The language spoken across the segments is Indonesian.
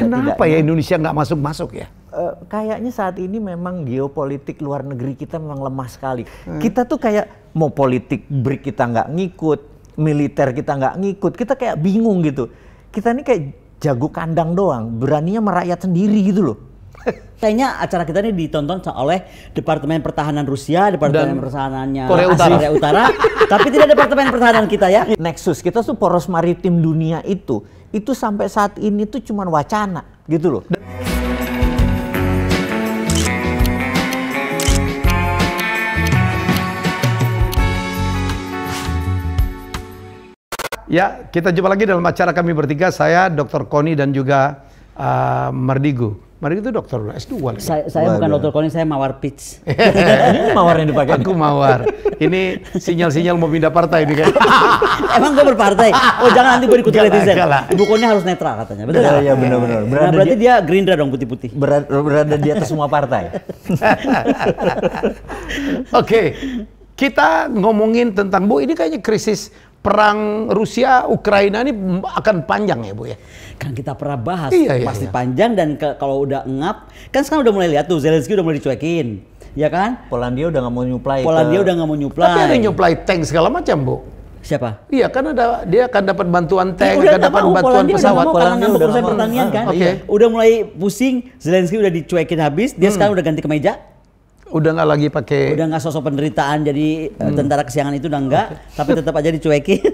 Kenapa ya Indonesia nggak masuk-masuk ya? Kayaknya saat ini memang geopolitik luar negeri kita memang lemah sekali. Kita tuh kayak mau politik BRIC kita nggak ngikut, militer kita nggak ngikut, kita kayak bingung gitu. Kita ini kayak jago kandang doang, beraninya merakyat sendiri gitu loh. Kayaknya acara kita ini ditonton oleh Departemen Pertahanan Rusia, Departemen Pertahanannya Korea Utara, tapi tidak Departemen Pertahanan kita ya. Nexus kita tuh poros maritim dunia itu sampai saat ini tuh cuman wacana gitu loh. Ya, kita jumpa lagi dalam acara kami bertiga. Saya Dr. Koni dan juga Mardigu. Mardigu itu dokter S2 lagi. Saya bukan Dr. Koni, saya Mawar Pitch. Mawar yang dipakai. Aku Mawar. Ini sinyal-sinyal mau pindah partai ini kan. Emang gue berpartai? Oh jangan nanti gue ikut netizen. Ibu Koni harus netral katanya. Betul nggak? Iya benar-benar. Nah, berarti dia Gerindra dong putih-putih. Berada di atas semua partai. Oke, kita ngomongin tentang Bu, ini kayaknya krisis perang Rusia Ukraina ini akan panjang ya Bu ya. Kan kita pernah bahas, pasti iya. panjang dan kalau udah ngap, kan sekarang udah mulai lihat tuh Zelensky udah mulai dicuekin, ya kan? Polandia udah nggak mau nyuplai. Polandia udah nggak mau nyuplai. Tapi ada nyuplai tank segala macam Bu. Siapa? Iya kan dia akan dapat bantuan tank, Udah akan dapat bantuan Polandia pesawat. Udah karena untuk urusan pertanian kan. Udah mulai pusing, Zelensky udah dicuekin habis, dia sekarang udah ganti kemeja. Udah nggak lagi pakai. Udah nggak sosok penderitaan jadi tentara kesiangan itu udah enggak, tapi tetap aja dicuekin.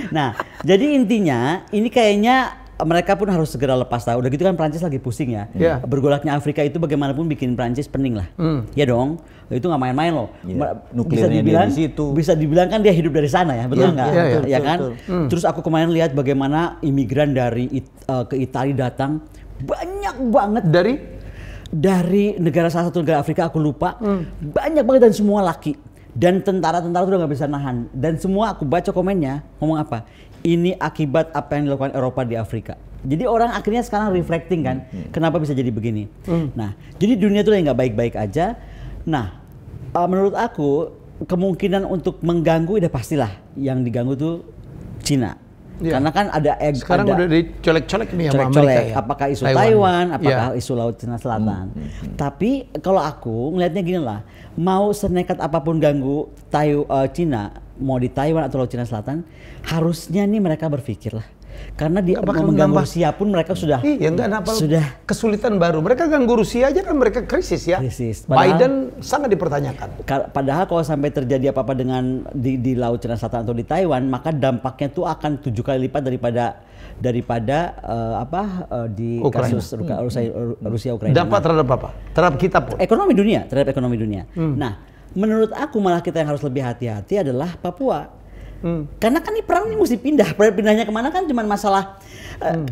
Nah, jadi intinya ini kayaknya mereka pun harus segera lepas tahu. Udah gitu kan Prancis lagi pusing ya. Bergolaknya Afrika itu bagaimanapun bikin Prancis pening lah. Ya dong, itu nggak main-main loh. Bisa dibilang kan dia hidup dari sana ya, betul nggak? Ya kan. Terus aku kemarin lihat bagaimana imigran dari ke Italia datang banyak banget dari negara salah satu negara Afrika aku lupa, banyak banget dan semua laki. Dan tentara-tentara tuh udah nggak bisa nahan. Dan semua aku baca komennya ngomong apa? Ini akibat apa yang dilakukan Eropa di Afrika. Jadi orang akhirnya sekarang reflecting kan, kenapa bisa jadi begini. Nah, jadi dunia tuh nggak baik-baik aja. Nah, menurut aku kemungkinan untuk mengganggu udah pastilah. Yang diganggu tuh Cina. Karena kan ada sekarang udah dicolek-colek nih sama Amerika ya. Apakah isu Taiwan, apakah isu Laut Cina Selatan. Tapi kalau aku ngelihatnya gini lah, mau senekat apapun ganggu Cina, mau di Taiwan atau Laut Cina Selatan, harusnya nih mereka berpikir lah. Karena di mengganggu Rusia pun mereka sudah kesulitan baru. Mereka ganggu Rusia aja kan mereka krisis ya. Biden sangat dipertanyakan. Padahal kalau sampai terjadi apa-apa dengan di Laut Cina Selatan atau di Taiwan, maka dampaknya tuh akan 7 kali lipat daripada di Ukraina. kasus Rusia Ukraina. Dampak terhadap apa? Terhadap kita pun. Terhadap ekonomi dunia. Nah, menurut aku malah kita yang harus lebih hati-hati adalah Papua. Karena kan ini perang ini mesti pindah. Pindahnya kemana kan cuma masalah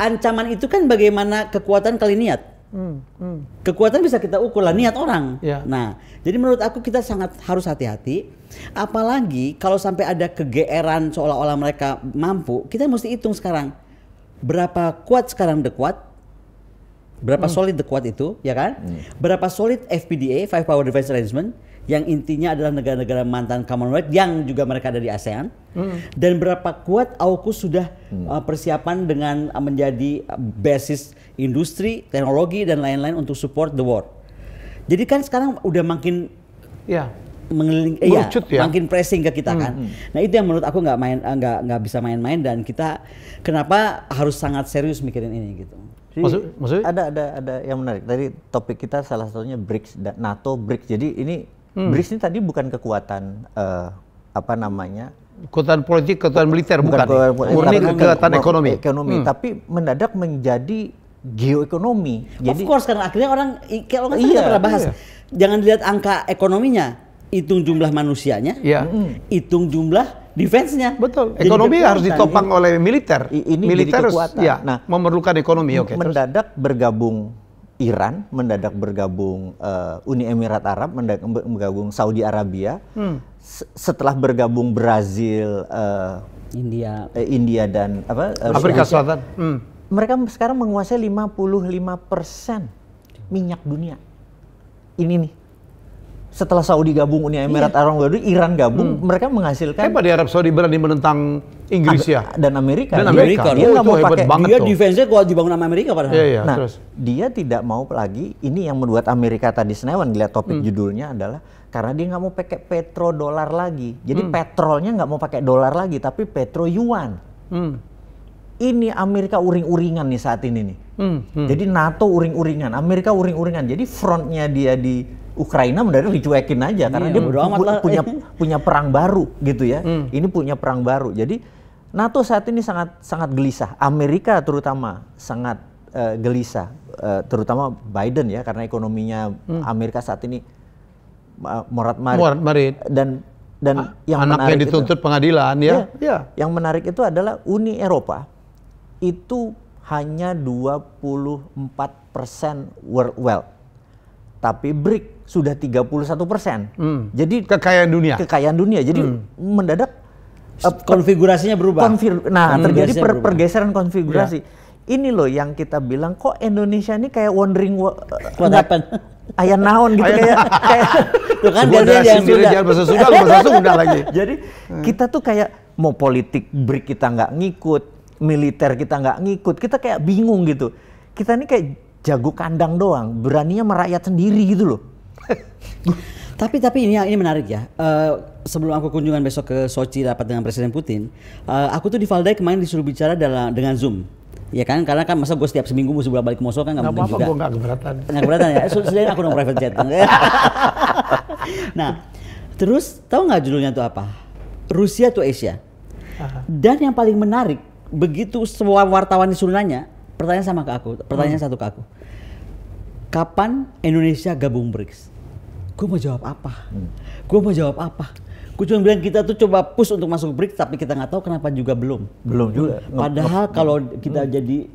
ancaman itu kan bagaimana kekuatan kali niat. Kekuatan bisa kita ukur lah niat orang. Nah, jadi menurut aku kita sangat harus hati-hati. Apalagi kalau sampai ada kegeeran seolah-olah mereka mampu, kita mesti hitung sekarang berapa kuat sekarang The Quad, berapa solid The Quad itu, ya kan? Berapa solid FPDA, Five Power Defense Arrangement, yang intinya adalah negara-negara mantan Commonwealth yang juga mereka ada di ASEAN, dan berapa kuat AUKUS sudah persiapan dengan menjadi basis industri, teknologi dan lain-lain untuk support the war. Jadi kan sekarang udah makin makin pressing ke kita kan. Nah itu yang menurut aku nggak bisa main-main dan kita kenapa harus sangat serius mikirin ini gitu. Maksudnya? Ada yang menarik. Tadi topik kita salah satunya BRICS dan NATO BRICS. Jadi ini BRICS ini tadi bukan kekuatan kekuatan politik, kekuatan militer bukan murni kekuatan ekonomi. Tapi mendadak menjadi geoekonomi. Of course karena akhirnya orang kalau nggak kita pernah bahas. Jangan dilihat angka ekonominya, hitung jumlah manusianya, hitung jumlah defense-nya. Betul. Ekonomi harus ditopang oleh militer. Militer harus memerlukan ekonomi. Mendadak bergabung Iran, mendadak bergabung Uni Emirat Arab, mendadak bergabung Saudi Arabia, setelah bergabung Brazil, India dan Afrika Selatan. Mereka sekarang menguasai 55% minyak dunia. Ini nih setelah Saudi gabung, Uni Emirat Arab gabung, Iran gabung, mereka menghasilkan. Hebat di Arab Saudi berani menentang Inggris ya. Dan Amerika. Dan Amerika. Dia nggak mau hebat pakai. banget Dia tuh. defense-nya kuat dibangun sama Amerika padahal. Iya, Nah, terus. dia tidak mau lagi. Ini yang membuat Amerika tadi senewan lihat topik judulnya adalah karena dia nggak mau pakai petrodolar lagi. Jadi petrolnya nggak mau pakai dolar lagi, tapi petro yuan. Ini Amerika uring-uringan nih saat ini nih. Jadi NATO uring-uringan, Amerika uring-uringan. Jadi frontnya dia di Ukraina mendadak dicuekin aja karena dia punya perang baru gitu ya. Ini punya perang baru. Jadi NATO saat ini sangat gelisah. Amerika terutama sangat gelisah, terutama Biden ya karena ekonominya Amerika saat ini morat-marit. Dan yang anaknya menarik dituntut pengadilan ya. Ya. Yang menarik itu adalah Uni Eropa itu hanya 24% world wealth. Tapi BRIC sudah 31%. Jadi kekayaan dunia. Jadi mendadak konfigurasinya berubah. Terjadi pergeseran konfigurasi. Ini loh yang kita bilang kok Indonesia ini kayak wondering what happened. Ayah naon gitu kayak Tuh kan gua udah sendiri jangan bahasa Sunda lagi. Jadi kita tuh kayak mau politik BRIC kita nggak ngikut, militer kita nggak ngikut, kita kayak bingung gitu. Kita ini kayak jago kandang doang, beraninya merakyat sendiri gitu loh. Tapi ini menarik ya. Sebelum aku kunjungan besok ke Sochi rapat dengan Presiden Putin, aku tuh di Valdai kemarin disuruh bicara dengan Zoom. Ya kan, karena kan masa gue setiap seminggu mesti balik ke Moskow kan nggak mungkin juga. Gue nggak keberatan. Nggak keberatan ya. Selain aku dong private jet. Nah, terus tahu nggak judulnya tuh apa? Rusia to Asia. Dan yang paling menarik, begitu semua wartawan disuruh nanya, pertanyaan satu ke aku. Kapan Indonesia gabung BRICS? Gue mau jawab apa? Gue cuma bilang kita tuh coba push untuk masuk BRICS, tapi kita nggak tahu kenapa juga belum. Belum juga. Padahal kalau kita jadi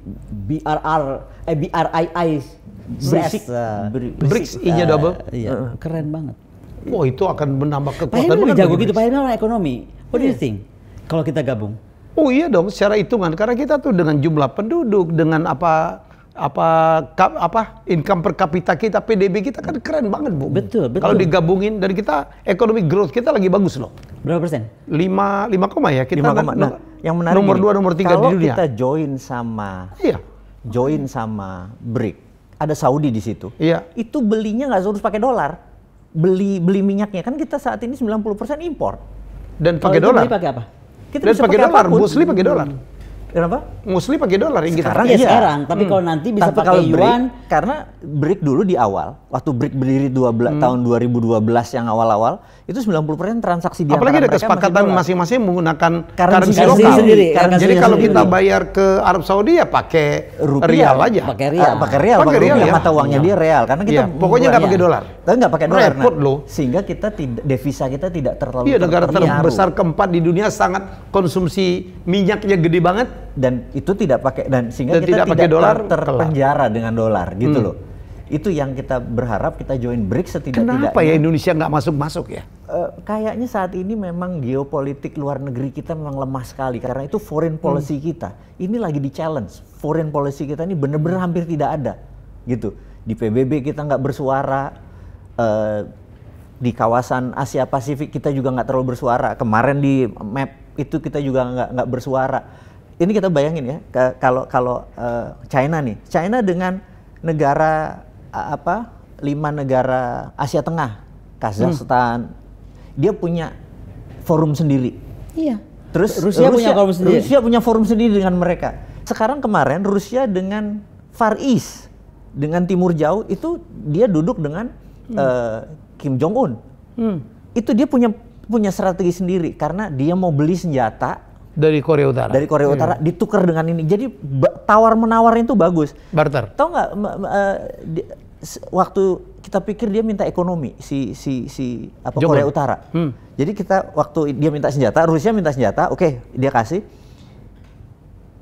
BRICS I-nya double. Iya, keren banget. Oh, itu akan menambah Pak kekuatan. Helmi banget jago bagi gitu, BRICS. Pak Helmi orang ekonomi. What do you think kalau kita gabung? Oh iya dong, secara hitungan karena kita tuh dengan jumlah penduduk, dengan apa income per kapita kita, PDB kita kan keren banget, Bu. Betul. Kalau digabungin dan kita economic growth kita lagi bagus loh. Berapa persen? 5 ya kita 5, nah, yang menarik nomor gini, 2 nomor 3 di dunia. Kalau kita join sama BRIC, ada Saudi di situ. Iya. Itu belinya nggak harus pakai dolar. Beli minyaknya kan kita saat ini 90% impor. Dan pakai dolar. Pakai apa? Kita Dan bisa pakai dolar, apapun. mostly pakai dolar. Kenapa? Mostly pakai dolar yang kita. Sekarang Ya iya. sekarang, tapi kalau nanti bisa Tapi pakai kalau yuan. karena BRIC dulu di awal, waktu BRIC berdiri tahun 2012 yang awal-awal, itu 90% transaksi di Apalagi antara ada mereka kesepakatan masih masing-masing menggunakan Currency currency lokal. sendiri. Jadi kalau sendiri. kita bayar ke Arab Saudi ya pakai Rupiah. rial aja. Pakai rial. Pakai rial, Pakai rial ya. mata uangnya dia real. Karena kita Iya, pokoknya nggak pakai dolar. Tapi nggak pakai dolar. Repot loh. Sehingga kita devisa kita tidak terlalu Iya, negara terpengaruh. terbesar keempat di dunia sangat konsumsi minyaknya gede banget. Dan itu tidak pakai sehingga Dan kita tidak pakai dolar, terpenjara dengan dolar gitu loh. Itu yang kita berharap kita join BRICS setidak-tidaknya. Kenapa ya Indonesia nggak masuk-masuk ya? Kayaknya saat ini memang geopolitik luar negeri kita memang lemah sekali karena itu foreign policy kita ini lagi di challenge. Foreign policy kita ini benar-benar hampir tidak ada gitu. Di PBB kita nggak bersuara, di kawasan Asia Pasifik kita juga nggak terlalu bersuara. Kemarin di map itu kita juga nggak bersuara. Ini kita bayangin ya, kalau China nih, China dengan negara 5 negara Asia Tengah, Kazakhstan, dia punya forum sendiri. Iya. Terus Rusia punya forum sendiri. Rusia punya forum sendiri dengan mereka. Sekarang kemarin Rusia dengan Far East, dengan Timur Jauh itu dia duduk dengan Kim Jong Un. Itu dia punya strategi sendiri karena dia mau beli senjata Dari Korea Utara. dari Korea Utara ditukar dengan ini. Jadi tawar menawarnya itu bagus. Barter. Tahu nggak waktu kita pikir dia minta ekonomi si Korea Utara. Jadi kita waktu dia minta senjata, Rusia minta senjata, oke, dia kasih.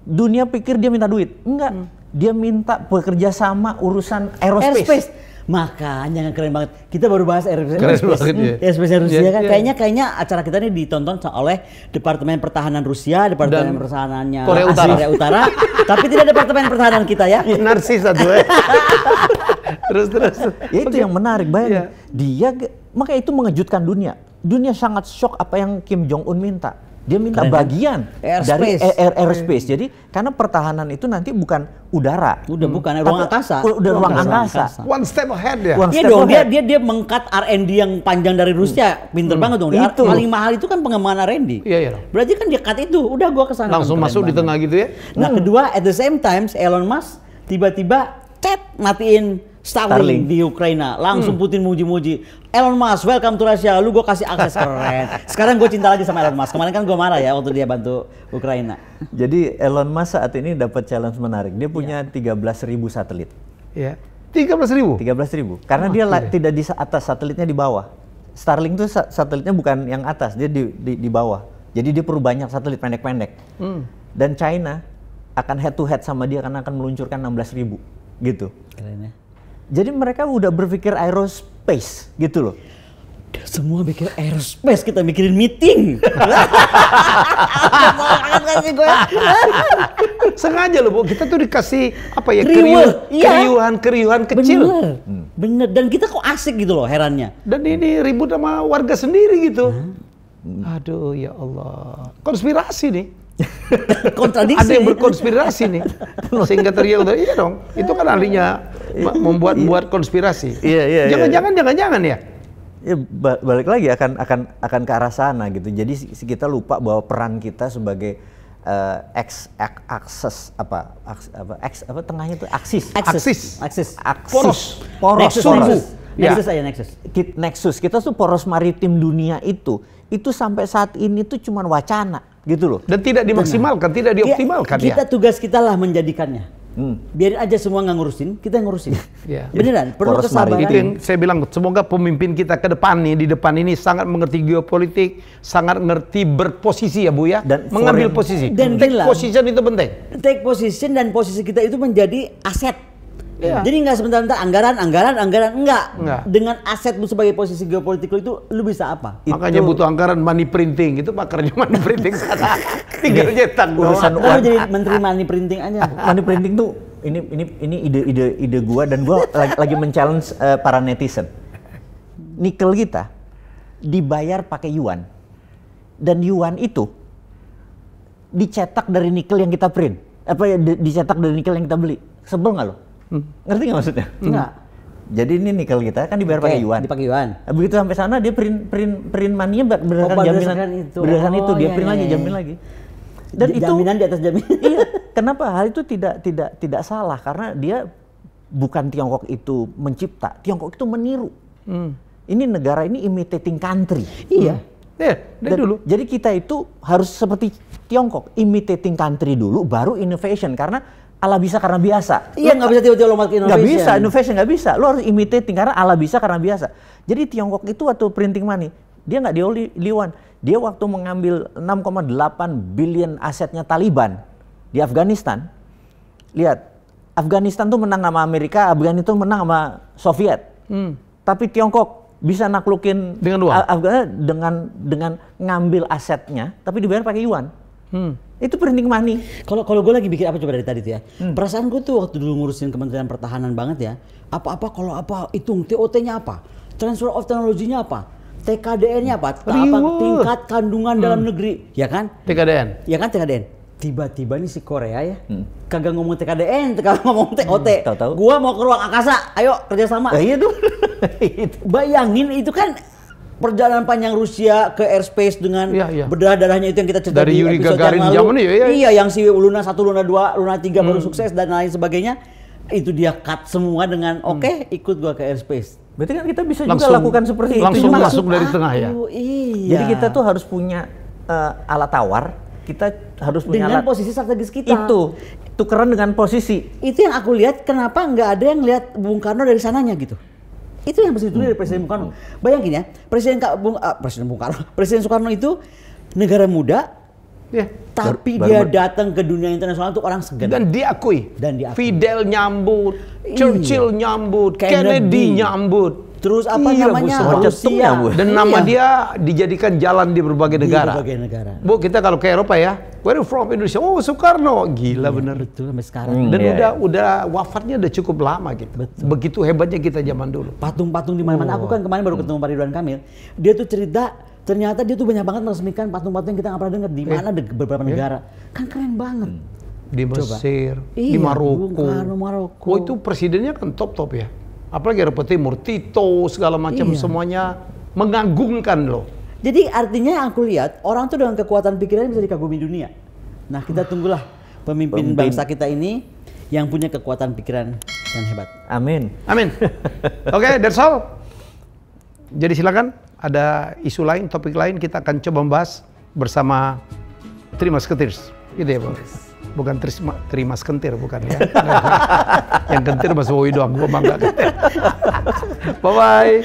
Dunia pikir dia minta duit. Enggak. Dia minta bekerja sama urusan aerospace. Makanya keren banget. Kita baru bahas aerospace. Keren banget, ya. Aerospace Rusia Iya, kan. iya. Kayaknya acara kita ini ditonton oleh Departemen Pertahanan Rusia, Departemen Pertahanannya Korea Utara. Tapi tidak Departemen Pertahanan kita ya. Narsis satu ya. Terus. Ya itu yang menarik, bayangin. Dia Maka itu mengejutkan dunia. Dunia sangat shock apa yang Kim Jong Un minta. Dia minta Keren, bagian dari airspace. airspace. Jadi karena pertahanan itu nanti bukan udara. Udah bukan ruang angkasa. Udah ruang angkasa. One step ahead ya. One Iya step dong, ahead. dia meng-cut R&D yang panjang dari Rusia. Pinter banget dong. Itu. Paling mahal itu kan pengembangan R&D. Iya, iya. Berarti kan dia cut itu. Udah gua kesana. Langsung Keren masuk di banget. tengah gitu ya. Nah, kedua at the same time Elon Musk tiba-tiba matiin Starlink di Ukraina. Langsung Putin muji-muji. Elon Musk, welcome to Russia. Lu gue kasih akses, keren. Sekarang gue cinta lagi sama Elon Musk. Kemarin kan gue marah ya waktu dia bantu Ukraina. Jadi Elon Musk saat ini dapat challenge menarik. Dia punya 13.000 satelit. Iya. 13.000. 13.000. Karena dia tidak di atas, satelitnya di bawah. Starlink tuh satelitnya bukan yang atas, dia di bawah. Jadi dia perlu banyak satelit pendek-pendek. Dan China akan head to head sama dia karena akan meluncurkan 16.000 gitu. Keren ya. Jadi mereka udah berpikir aerospace gitu loh. Dia semua mikir aerospace, kita mikirin meeting. Sengaja loh, Bu. Kita tuh dikasih apa ya? Riweh, iya. Keriuhan kecil. Bener, bener. Dan kita kok asik gitu loh, herannya. Dan ini ribut sama warga sendiri gitu. Aduh, ya Allah. Konspirasi nih. Kontradiksi. Ada yang berkonspirasi nih. Sehingga teriak, iya dong. Itu kan ahlinya membuat konspirasi. Iya. Jangan-jangan ya. Ya, balik lagi akan ke arah sana gitu. Jadi kita lupa bahwa peran kita sebagai tengahnya itu aksis. Poros. Nexus. Kita tuh poros maritim dunia itu sampai saat ini tuh cuman wacana gitu loh. Dan tidak dimaksimalkan, tidak dioptimalkan kita ya. tugas kita lah menjadikannya. Biarin aja semua nggak ngurusin, kita yang ngurusin. Ya. Beneran, perlu Poros kesabaran. Itu yang saya bilang, semoga pemimpin kita ke depan nih, di depan ini sangat mengerti geopolitik, sangat ngerti berposisi ya Bu ya, Dan mengambil foreign. posisi. Dan take gila. position itu penting. Take position dan posisi kita itu menjadi aset. Iya. Jadi nggak sebentar-bentar anggaran, enggak. Enggak. Dengan aset lu sebagai posisi geopolitik lu itu lu bisa apa? Makanya butuh anggaran money printing, itu pakarnya money printing sana. Tinggal cetak Urusan doang. Lu jadi menteri money printing aja. Money printing tuh ini ide gua dan gua lagi men-challenge para netizen. Nikel kita dibayar pakai yuan. Dan yuan itu dicetak dari nikel yang kita print. Dicetak dari nikel yang kita beli. Sebel nggak lo? Ngerti nggak maksudnya? Enggak. Jadi ini nikel kita kan dibayar pakai yuan. Dipakai yuan. Begitu sampai sana dia print money-nya berdasarkan berdasarkan jaminan itu. berdasarkan itu dia Iya, print iya, lagi iya. jamin lagi. Dan itu Jaminan di atas jaminan. iya, kenapa hal itu tidak salah karena dia bukan Tiongkok itu mencipta, Tiongkok itu meniru. Ini negara ini imitating country. Iya. Dari dulu. Jadi kita itu harus seperti Tiongkok, imitating country dulu baru innovation karena ala bisa karena biasa. Iya, nggak bisa tiba-tiba lompat ke Nggak innovation. bisa, innovation nggak bisa. Lo harus imitating karena ala bisa karena biasa. Jadi Tiongkok itu waktu printing money, dia nggak dioliwan. Dia waktu mengambil 6,8 billion asetnya Taliban di Afghanistan. Lihat, Afghanistan tuh menang sama Amerika, Afghanistan tuh menang sama Soviet. Tapi Tiongkok bisa naklukin Dengan uang? Afghanistan dengan ngambil asetnya, tapi dibayar pakai yuan. Itu printing money. Kalau gue lagi bikin apa coba dari tadi tuh ya. Perasaan gue tuh waktu dulu ngurusin Kementerian Pertahanan banget ya. Apa hitung TOT-nya apa? Transfer of Technology-nya apa? TKDN-nya apa? Tingkat kandungan dalam negeri, ya kan? TKDN. Ya kan TKDN. Tiba-tiba nih si Korea ya, kagak ngomong TKDN, kagak ngomong TOT. Tahu-tahu. Gua mau ke ruang angkasa, ayo kerjasama. Iya tuh. Bayangin itu kan perjalanan panjang Rusia ke airspace dengan berdarah-darahnya itu yang kita cerita Dari di Yuri episode Gagarin yang lalu. zaman itu ya. Iya, yang si Luna 1, Luna 2, Luna 3 baru sukses dan lain sebagainya. Itu dia cut semua dengan oke, ikut gua ke airspace. Berarti kan kita bisa juga lakukan seperti itu. Langsung juga. masuk dari tengah ya. Iya. Jadi kita tuh harus punya alat tawar. Kita harus punya dengan alat posisi strategis kita. Itu tukeran dengan posisi. Itu yang aku lihat, kenapa nggak ada yang lihat Bung Karno dari sananya gitu. Itu yang mesti ditulis dari Presiden Bung Karno. Bayangin ya, Presiden Soekarno itu negara muda, tapi dia datang ke dunia internasional untuk orang segan. Dan diakui. Fidel nyambut, Churchill nyambut, Kennedy nyambut. terus apa Gila, namanya Bu, cetumnya, Bu. Dan nama dia dijadikan jalan di berbagai di negara. berbagai negara. Bu, kita kalau ke Eropa ya, where you from? Indonesia. Oh, Soekarno. Gila bener. Betul sampai sekarang. Dan Iya, udah wafatnya udah cukup lama gitu. Begitu hebatnya kita zaman dulu. Patung-patung di mana-mana. Aku kan kemarin baru ketemu Pak Ridwan Kamil. Dia tuh cerita ternyata dia tuh banyak banget meresmikan patung-patung yang kita nggak pernah dengar di mana beberapa negara. Kan keren banget. Di Mesir, Iya, di Maroko. Bung Karno, Maroko. Oh, itu presidennya kan top-top ya. Apalagi Eropa Timur, Tito segala macam Iya. semuanya mengagumkan loh. Jadi artinya yang aku lihat orang tuh dengan kekuatan pikiran bisa dikagumi dunia. Nah kita tunggulah pemimpin bangsa kita ini yang punya kekuatan pikiran yang hebat. Amin. Amin. Oke, that's all. Jadi silakan ada isu lain, topik lain kita akan coba membahas bersama Trimas Ketirs. Gitu ya, Bang. Bukan Trimas Kentir, bukan ya. Yang kentir Mas Wowi doang, gua bangga kentir. Bye-bye.